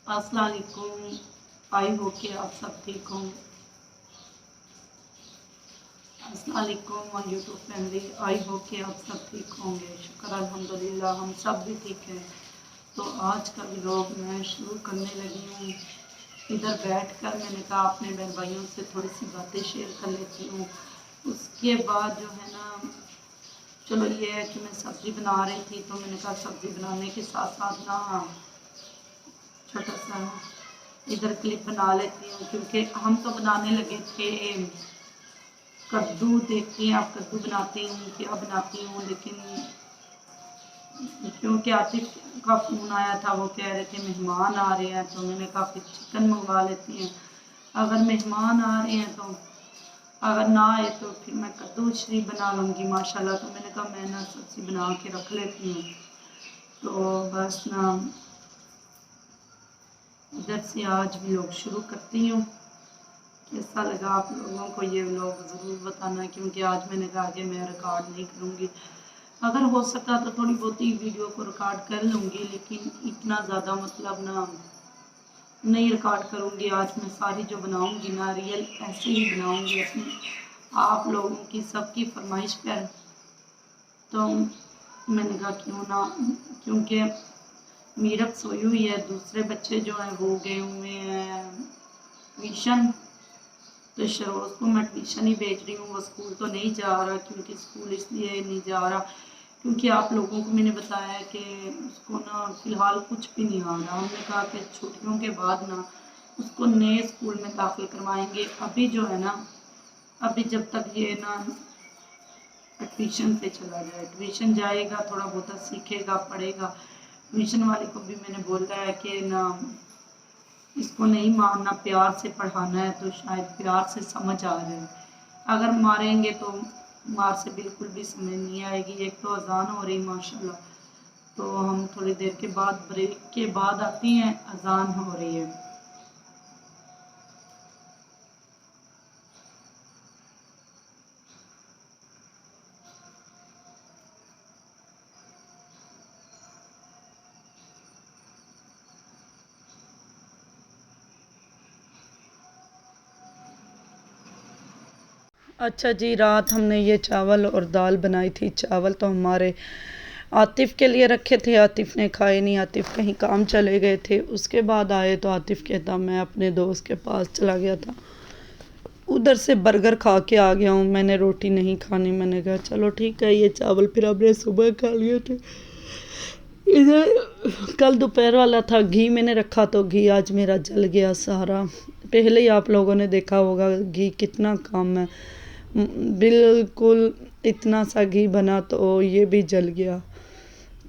अस्सलाम वालेकुम। आई हो कि आप सब ठीक हों। अस्सलाम वालेकुम माय यूट्यूब फैमिली। आई हो कि आप सब ठीक होंगे। शुक्र अल्हम्दुलिल्लाह हम सब भी ठीक हैं। तो आज का व्लॉग मैं शुरू करने लगी हूँ। इधर बैठकर मैंने कहा अपने बहन भाइयों से थोड़ी सी बातें शेयर कर लेती हूँ। उसके बाद जो है ना, चलो ये है कि मैं सब्ज़ी बना रही थी, तो मैंने कहा सब्ज़ी बनाने के साथ साथ ना छोटा सा इधर क्लिप बना लेती हूँ, क्योंकि हम तो बनाने लगे थे कद्दू। देखती हैं आप, कद्दू बनाती हूँ क्या बनाती हूँ, लेकिन क्योंकि आतिफ का फ़ोन आया था, वो कह रहे थे मेहमान आ रहे हैं, तो मैंने कहा फिर चिकन मंगवा लेती हैं। अगर मेहमान आ रहे हैं तो, अगर ना आए तो फिर मैं कद्दू शरीफ बना लूँगी माशाल्लाह। तो मैंने कहा मैं ना सब्ज़ी बना के रख लेती हूँ। तो बस ना इधर से आज व्लॉग शुरू करती हूँ। कैसा लगा आप लोगों को ये व्लॉग ज़रूर बताना, क्योंकि आज मैंने कहा कि मैं रिकॉर्ड नहीं करूँगी। अगर हो सका तो थोड़ी बहुत ही वीडियो को रिकॉर्ड कर लूँगी, लेकिन इतना ज़्यादा मतलब ना नहीं रिकॉर्ड करूँगी। आज मैं सारी जो बनाऊँगी ना रियल ऐसे ही बनाऊँगी, अपनी आप लोगों की सबकी फरमाइश पर। तो मैंने कहा क्यों ना, क्योंकि मीरब सोई हुई है, दूसरे बच्चे जो हैं वो गए हुए हैं ट्यूशन। तो शरोज को मैं ट्यूशन ही भेज रही हूँ, वो स्कूल तो नहीं जा रहा। क्योंकि स्कूल इसलिए नहीं जा रहा क्योंकि आप लोगों को मैंने बताया कि उसको ना फ़िलहाल कुछ भी नहीं आ रहा। हमने कहा कि छुट्टियों के बाद ना उसको नए स्कूल में दाखिल करवाएंगे। अभी जो है ना, अभी जब तक ये ना ट्यूशन पे चला जाए, ट्यूशन जाएगा, थोड़ा बहुत सीखेगा, पढ़ेगा। ट्यूशन वाले को भी मैंने बोला है कि ना इसको नहीं मारना, प्यार से पढ़ाना है, तो शायद प्यार से समझ आ जाए। अगर मारेंगे तो मार से बिल्कुल भी समझ नहीं आएगी। एक तो अजान हो रही माशाल्लाह, तो हम थोड़ी देर के बाद ब्रेक के बाद आती हैं, अजान हो रही है। अच्छा जी, रात हमने ये चावल और दाल बनाई थी। चावल तो हमारे आतिफ़ के लिए रखे थे, आतिफ़ ने खाए नहीं, आतिफ़ कहीं काम चले गए थे। उसके बाद आए तो आतिफ़ कहता मैं अपने दोस्त के पास चला गया था, उधर से बर्गर खा के आ गया हूँ, मैंने रोटी नहीं खानी। मैंने कहा चलो ठीक है, ये चावल फिर हमने सुबह खा लिए थे। इधर कल दोपहर वाला था, घी मैंने रखा तो घी आज मेरा जल गया सारा। पहले ही आप लोगों ने देखा होगा घी कितना कम है, बिल्कुल इतना सा घी बना तो ये भी जल गया।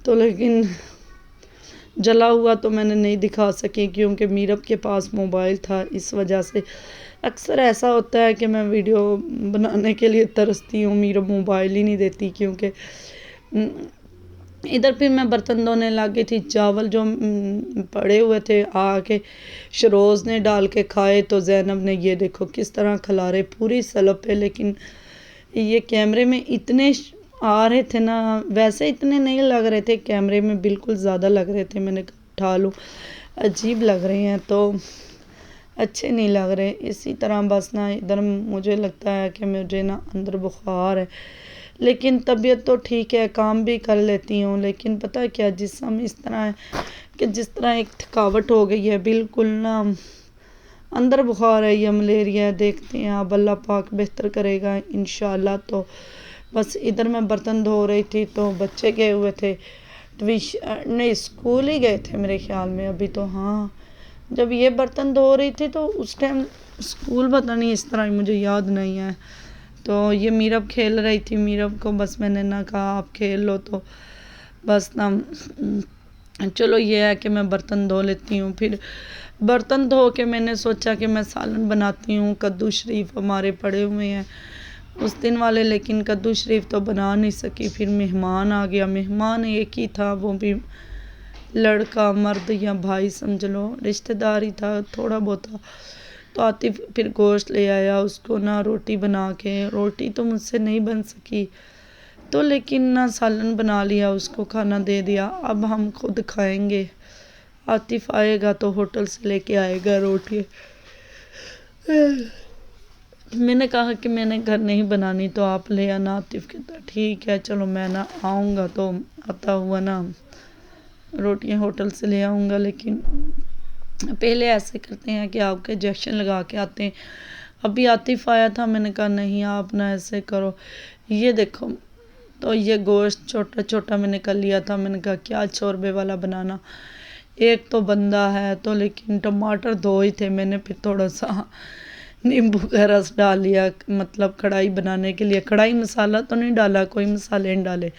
तो लेकिन जला हुआ तो मैंने नहीं दिखा सकी, क्योंकि मीरब के पास मोबाइल था। इस वजह से अक्सर ऐसा होता है कि मैं वीडियो बनाने के लिए तरसती हूँ, मीरब मोबाइल ही नहीं देती। क्योंकि इधर फिर मैं बर्तन धोने लग गई थी। चावल जो पड़े हुए थे आके शरोज़ ने डाल के खाए, तो ज़ैनब ने ये देखो किस तरह खिलारे पूरी सलब पे। लेकिन ये कैमरे में इतने आ रहे थे ना, वैसे इतने नहीं लग रहे थे, कैमरे में बिल्कुल ज़्यादा लग रहे थे। मैंने उठा लूँ, अजीब लग रहे हैं तो अच्छे नहीं लग रहे। इसी तरह बस ना इधर मुझे लगता है कि मुझे ना अंदर बुखार है, लेकिन तबीयत तो ठीक है, काम भी कर लेती हूँ। लेकिन पता है क्या, जिस्म इस तरह है कि जिस तरह एक थकावट हो गई है बिल्कुल ना, अंदर बुखार है या मलेरिया है, देखते हैं अब अल्लाह पाक बेहतर करेगा इंशाल्लाह। तो बस इधर मैं बर्तन धो रही थी, तो बच्चे गए हुए थे ट्यूशन, नहीं स्कूल ही गए थे मेरे ख्याल में अभी तो। हाँ, जब ये बर्तन धो रही थी तो उस टाइम स्कूल पता नहीं, इस तरह मुझे याद नहीं है। तो ये मीरब खेल रही थी, मीरब को बस मैंने ना कहा आप खेल लो, तो बस ना चलो ये है कि मैं बर्तन धो लेती हूँ। फिर बर्तन धो के मैंने सोचा कि मैं सालन बनाती हूँ। कद्दू शरीफ हमारे पड़े हुए हैं उस दिन वाले, लेकिन कद्दू शरीफ तो बना नहीं सकी। फिर मेहमान आ गया, मेहमान एक ही था, वो भी लड़का मर्द या भाई समझ लो, रिश्तेदार ही था थोड़ा बहुत था। तो आतिफ फिर गोश्त ले आया, उसको ना रोटी बना के, रोटी तो मुझसे नहीं बन सकी तो लेकिन ना सालन बना लिया, उसको खाना दे दिया। अब हम खुद खाएंगे, आतिफ आएगा तो होटल से लेके आएगा रोटी। मैंने कहा कि मैंने घर नहीं बनानी तो आप ले आना। आतिफ कहता ठीक है चलो मैं ना आऊँगा तो आता हुआ ना रोटियां होटल से ले आऊँगा, लेकिन पहले ऐसे करते हैं कि आपके इंजेक्शन लगा के आते हैं। अभी आतिफ आया था, मैंने कहा नहीं आप ना ऐसे करो। ये देखो तो ये गोश्त छोटा छोटा मैंने कर लिया था। मैंने कहा क्या शोरबे वाला बनाना, एक तो बंदा है तो, लेकिन टमाटर 2 ही थे मैंने, फिर थोड़ा सा नींबू का रस डाल लिया, मतलब कढ़ाई बनाने के लिए। कढ़ाई मसाला तो नहीं डाला, कोई मसाले नहीं डाले,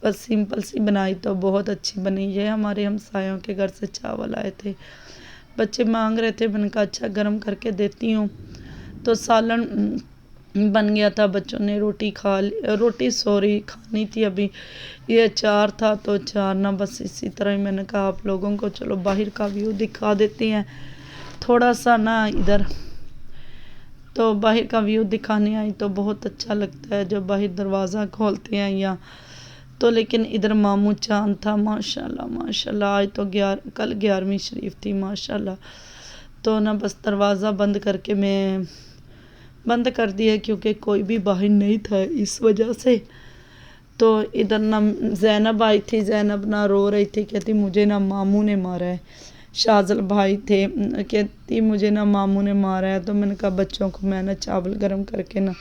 बस सिंपल सी बनाई तो बहुत अच्छी बनी। ये हमारे हमसायों के घर से चावल आए थे, बच्चे मांग रहे थे, मैंने कहा अच्छा गर्म करके देती हूँ। तो सालन बन गया था, बच्चों ने रोटी खानी थी अभी। ये अचार था तो अचार ना बस इसी तरह ही। मैंने कहा आप लोगों को चलो बाहर का व्यू दिखा देते हैं थोड़ा सा ना इधर। तो बाहर का व्यू दिखाने आई तो बहुत अच्छा लगता है जब बाहर दरवाज़ा खोलते हैं या तो। लेकिन इधर मामू चांद था माशाल्लाह माशाल्लाह। आज तो कल 11वीं शरीफ थी माशाल्लाह। तो ना बस दरवाज़ा बंद करके मैं बंद कर दिया क्योंकि कोई भी बाहर नहीं था इस वजह से। तो इधर ना ज़ैनब आई थी, ज़ैनब ना रो रही थी, कहती मुझे ना मामू ने मारा है। शाजल भाई थे, कहती मुझे ना मामू ने मारा है। तो मैंने कहा बच्चों को मैं ना चावल गर्म करके ना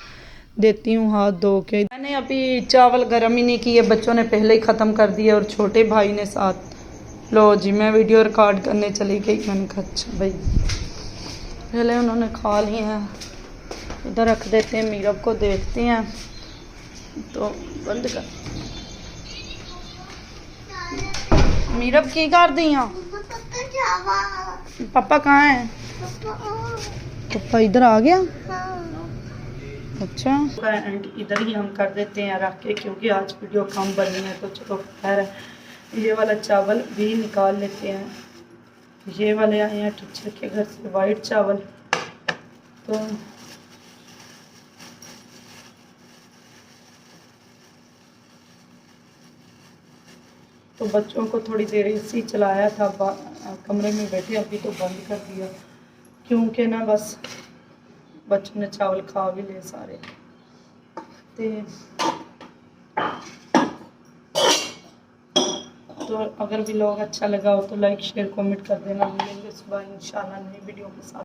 देती हूँ हाथ धो के। मैंने अभी चावल गर्म ही नहीं किए, बच्चों ने पहले ही ख़त्म कर दिए और छोटे भाई ने साथ। लो जी मैं वीडियो रिकॉर्ड करने चली गई। मैंने कहा अच्छा भाई पहले उन्होंने खा लिए हैं, इधर रख देते हैं, मीरब को देखते हैं। तो बंद कर मीरब की कर दी। पापा कहाँ है? पापा इधर आ गया। अच्छा एंड इधर ही हम कर देते हैं रख के, क्योंकि आज वीडियो कम बनी है तो चलो खैर है। ये वाला चावल भी निकाल लेते हैं। ये वाले आए हैं टीचर के घर से वाइट चावल। तो बच्चों को थोड़ी देर इसी चलाया था, कमरे में बैठे, अभी तो बंद कर दिया क्योंकि ना बस बच्चों ने चावल खा भी ले सारे। तो अगर भी लोग अच्छा लगा हो तो लाइक शेयर कमेंट कर देना। मिलेंगे सुबह इंशाल्लाह नई वीडियो के साथ।